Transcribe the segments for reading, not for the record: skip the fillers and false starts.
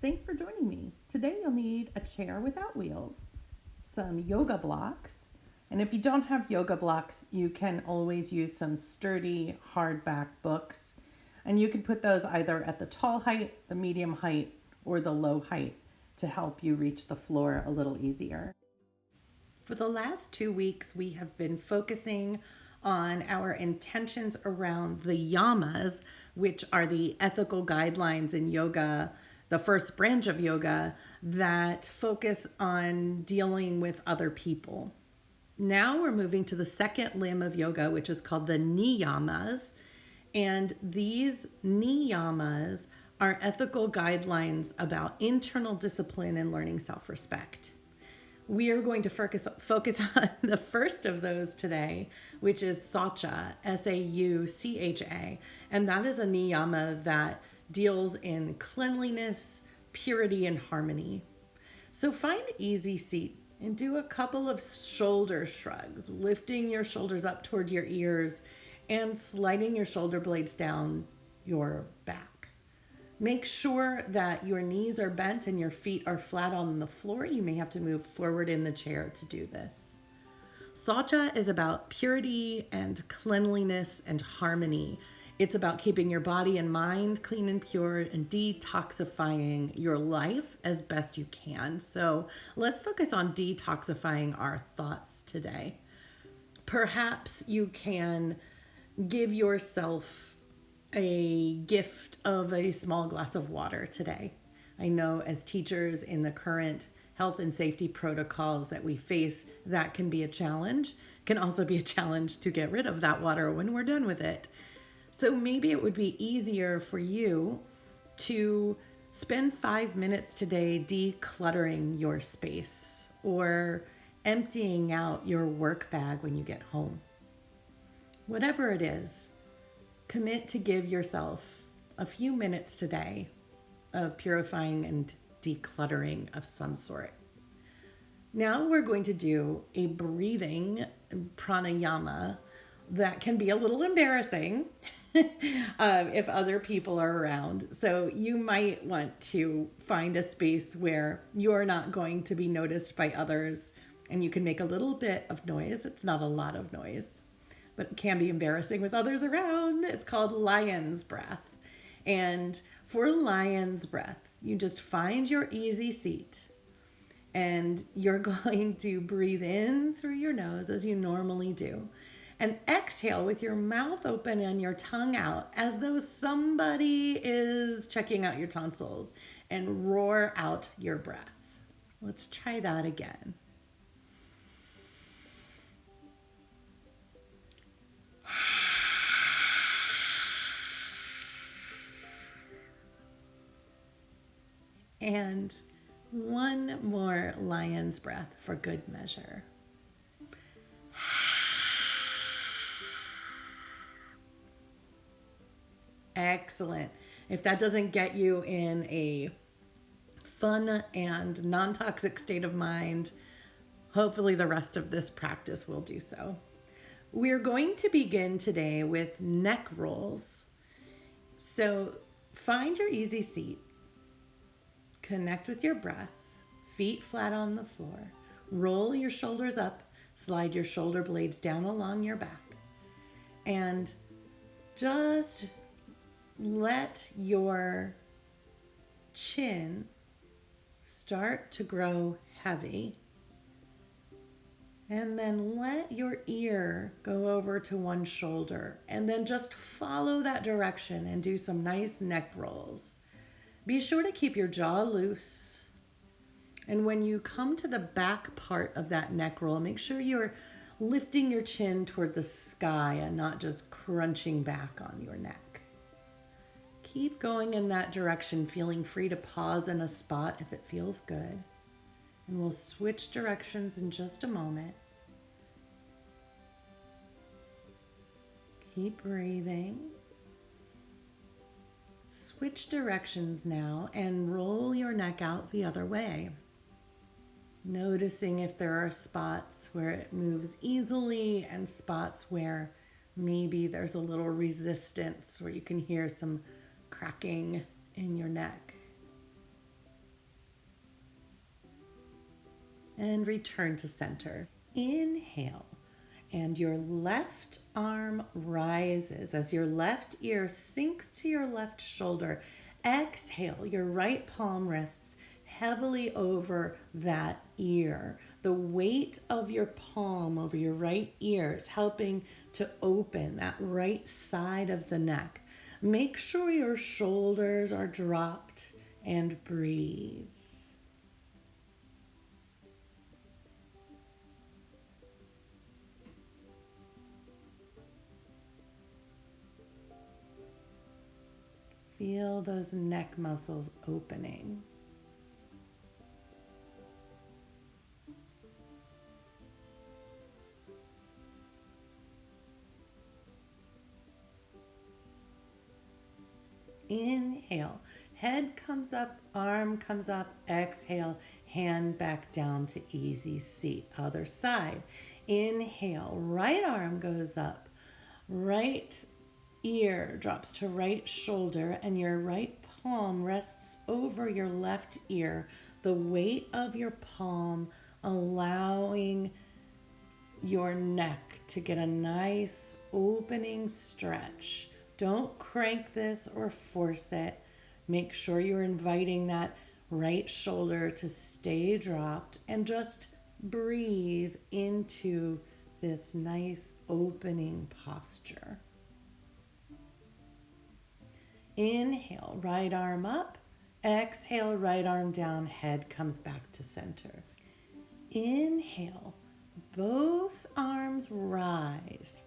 Thanks for joining me. Today you'll need a chair without wheels, some yoga blocks, and if you don't have yoga blocks, you can always use some sturdy hardback books, and you can put those either at the tall height, the medium height, or the low height to help you reach the floor a little easier. For the last 2 weeks, we have been focusing on our intentions around the yamas, which are the ethical guidelines in yoga, the first branch of yoga that focus on dealing with other people. Now we're moving to the second limb of yoga, which is called the niyamas. And these niyamas are ethical guidelines about internal discipline and learning self-respect. We are going to focus on the first of those today, which is Saucha, Saucha, and that is a niyama that deals in cleanliness, purity, and harmony. So find an easy seat and do a couple of shoulder shrugs, lifting your shoulders up toward your ears and sliding your shoulder blades down your back. Make sure that your knees are bent and your feet are flat on the floor. You may have to move forward in the chair to do this. Saucha is about purity and cleanliness and harmony. It's about keeping your body and mind clean and pure and detoxifying your life as best you can. So let's focus on detoxifying our thoughts today. Perhaps you can give yourself a gift of a small glass of water today. I know as teachers in the current health and safety protocols that we face, that can be a challenge. Can also be a challenge to get rid of that water when we're done with it. So maybe it would be easier for you to spend 5 minutes today decluttering your space or emptying out your work bag when you get home. Whatever it is, commit to give yourself a few minutes today of purifying and decluttering of some sort. Now we're going to do a breathing pranayama that can be a little embarrassing if other people are around. So you might want to find a space where you're not going to be noticed by others and you can make a little bit of noise. It's not a lot of noise, but it can be embarrassing with others around. It's called lion's breath. And for lion's breath, you just find your easy seat and you're going to breathe in through your nose as you normally do and exhale with your mouth open and your tongue out as though somebody is checking out your tonsils, and roar out your breath. Let's try that again. And one more lion's breath for good measure. Excellent. If that doesn't get you in a fun and non-toxic state of mind, hopefully the rest of this practice will do so. We're going to begin today with neck rolls. So find your easy seat. Connect with your breath, feet flat on the floor. Roll your shoulders up, slide your shoulder blades down along your back, and just let your chin start to grow heavy. And then let your ear go over to one shoulder, and then just follow that direction and do some nice neck rolls. Be sure to keep your jaw loose. And when you come to the back part of that neck roll, make sure you're lifting your chin toward the sky and not just crunching back on your neck. Keep going in that direction, feeling free to pause in a spot if it feels good. And we'll switch directions in just a moment. Keep breathing. Switch directions now and roll your neck out the other way. Noticing if there are spots where it moves easily and spots where maybe there's a little resistance, where you can hear some cracking in your neck. And return to center. Inhale. And your left arm rises as your left ear sinks to your left shoulder. Exhale, your right palm rests heavily over that ear. The weight of your palm over your right ear is helping to open that right side of the neck. Make sure your shoulders are dropped and breathe. Feel those neck muscles opening. Inhale, head comes up, arm comes up, exhale, hand back down to easy seat. Other side. Inhale, right arm goes up, right ear drops to right shoulder, and your right palm rests over your left ear. The weight of your palm allowing your neck to get a nice opening stretch. Don't crank this or force it. Make sure you're inviting that right shoulder to stay dropped and just breathe into this nice opening posture. Inhale, right arm up. Exhale, right arm down, head comes back to center. Inhale, both arms rise.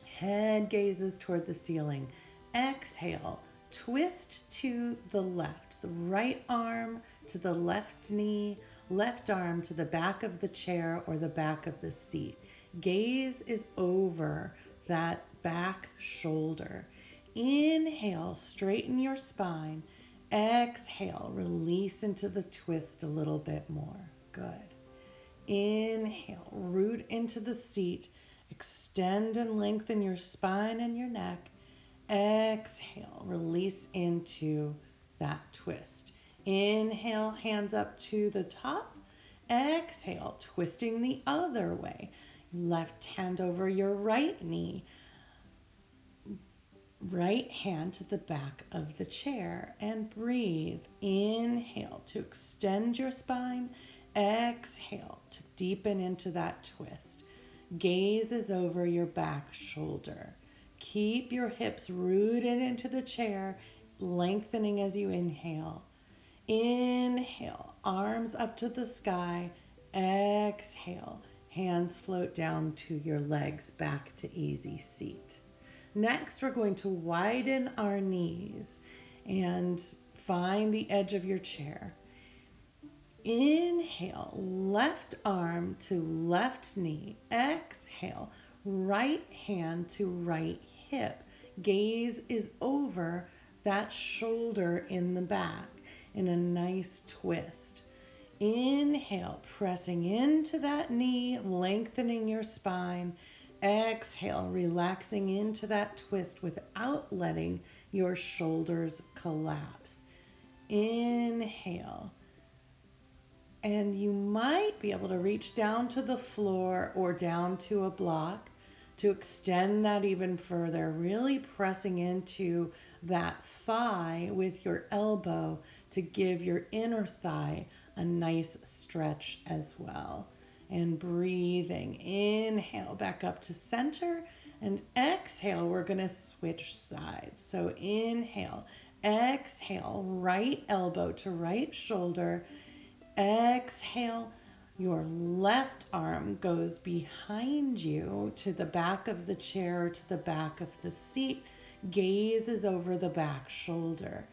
Head gazes toward the ceiling. Exhale, twist to the left. The right arm to the left knee, left arm to the back of the chair or the back of the seat. Gaze is over that back shoulder. Inhale, straighten your spine. Exhale, release into the twist a little bit more. Good. Inhale, root into the seat. Extend and lengthen your spine and your neck. Exhale, release into that twist. Inhale, hands up to the top. Exhale, twisting the other way. Left hand over your right knee. Right hand to the back of the chair and breathe. Inhale to extend your spine. Exhale to deepen into that twist. Gaze is over your back shoulder. Keep your hips rooted into the chair, lengthening as you inhale. Inhale, arms up to the sky. Exhale, hands float down to your legs, back to easy seat. Next, we're going to widen our knees and find the edge of your chair. Inhale, left arm to left knee. Exhale, right hand to right hip. Gaze is over that shoulder in the back in a nice twist. Inhale, pressing into that knee, lengthening your spine. Exhale, relaxing into that twist without letting your shoulders collapse. Inhale. And you might be able to reach down to the floor or down to a block to extend that even further, really pressing into that thigh with your elbow to give your inner thigh a nice stretch as well. And breathing, inhale back up to center, and exhale, we're gonna switch sides. So inhale, exhale, right elbow to right shoulder. Exhale, your left arm goes behind you to the back of the chair, to the back of the seat. Gaze is over the back shoulder.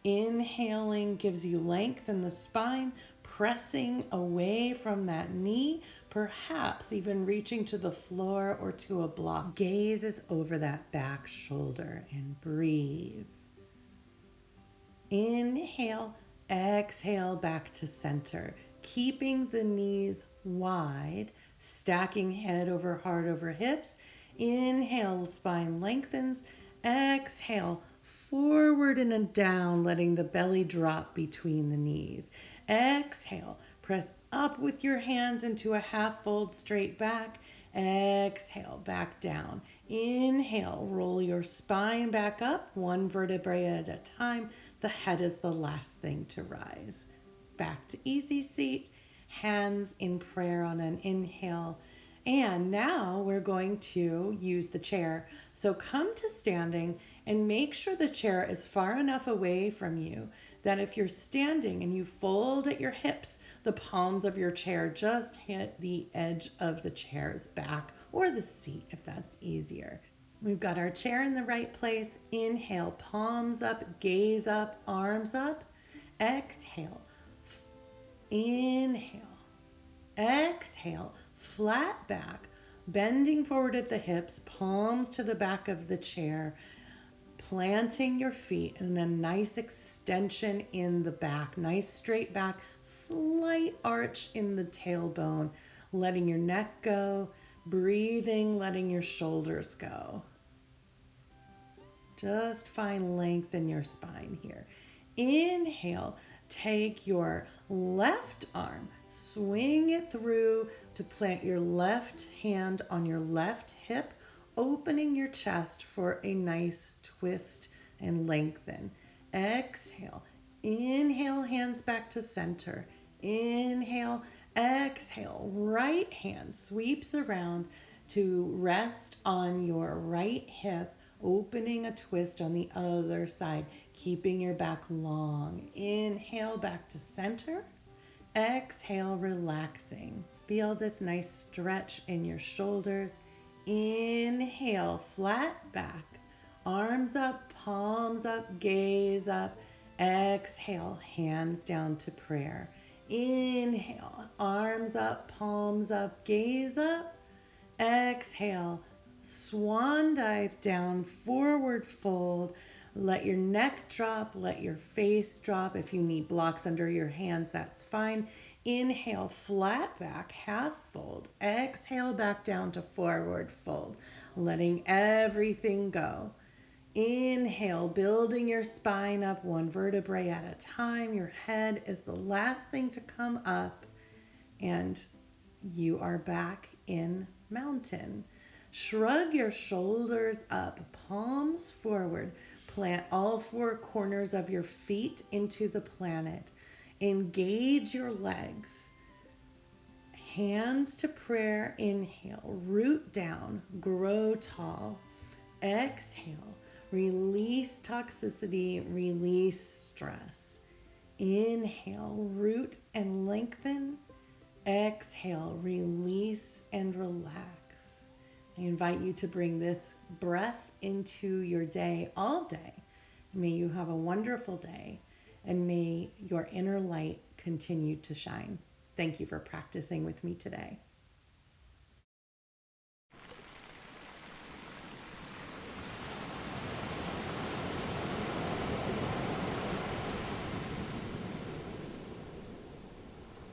Inhaling gives you length in the spine, pressing away from that knee, perhaps even reaching to the floor or to a block. Gaze is over that back shoulder and breathe. Inhale, exhale back to center, keeping the knees wide, stacking head over heart over hips. Inhale, spine lengthens. Exhale, forward and down, letting the belly drop between the knees. Exhale, Press up with your hands into a half fold straight back. Exhale, back down. Inhale, roll your spine back up, one vertebrae at a time. The head is the last thing to rise. Back to easy seat, hands in prayer on an inhale. And now we're going to use the chair. So come to standing and make sure the chair is far enough away from you that if you're standing and you fold at your hips, the palms of your chair just hit the edge of the chair's back or the seat if that's easier. We've got our chair in the right place. Inhale, palms up, gaze up, arms up. Exhale. Inhale. Exhale, flat back, bending forward at the hips, palms to the back of the chair, planting your feet in a nice extension in the back, nice straight back, slight arch in the tailbone, letting your neck go, breathing, letting your shoulders go. Just find length in your spine here. Inhale, take your left arm, swing it through to plant your left hand on your left hip, opening your chest for a nice twist and lengthen. Exhale, inhale, hands back to center. Inhale, exhale, right hand sweeps around to rest on your right hip, opening a twist on the other side, keeping your back long. Inhale, back to center. Exhale, relaxing. Feel this nice stretch in your shoulders. Inhale, flat back. Arms up, palms up, gaze up. Exhale, hands down to prayer. Inhale, arms up, palms up, gaze up. Exhale, swan dive down, forward fold. Let your neck drop, let your face drop. If you need blocks under your hands, that's fine. Inhale, flat back, half fold. Exhale, back down to forward fold, letting everything go. Inhale, building your spine up one vertebrae at a time. Your head is the last thing to come up, and you are back in mountain. Shrug your shoulders up, palms forward. Plant all four corners of your feet into the planet. Engage your legs. Hands to prayer. Inhale, root down, grow tall. Exhale, release toxicity, release stress. Inhale, root and lengthen. Exhale, release and relax. I invite you to bring this breath into your day all day. May you have a wonderful day, and may your inner light continue to shine. Thank you for practicing with me today.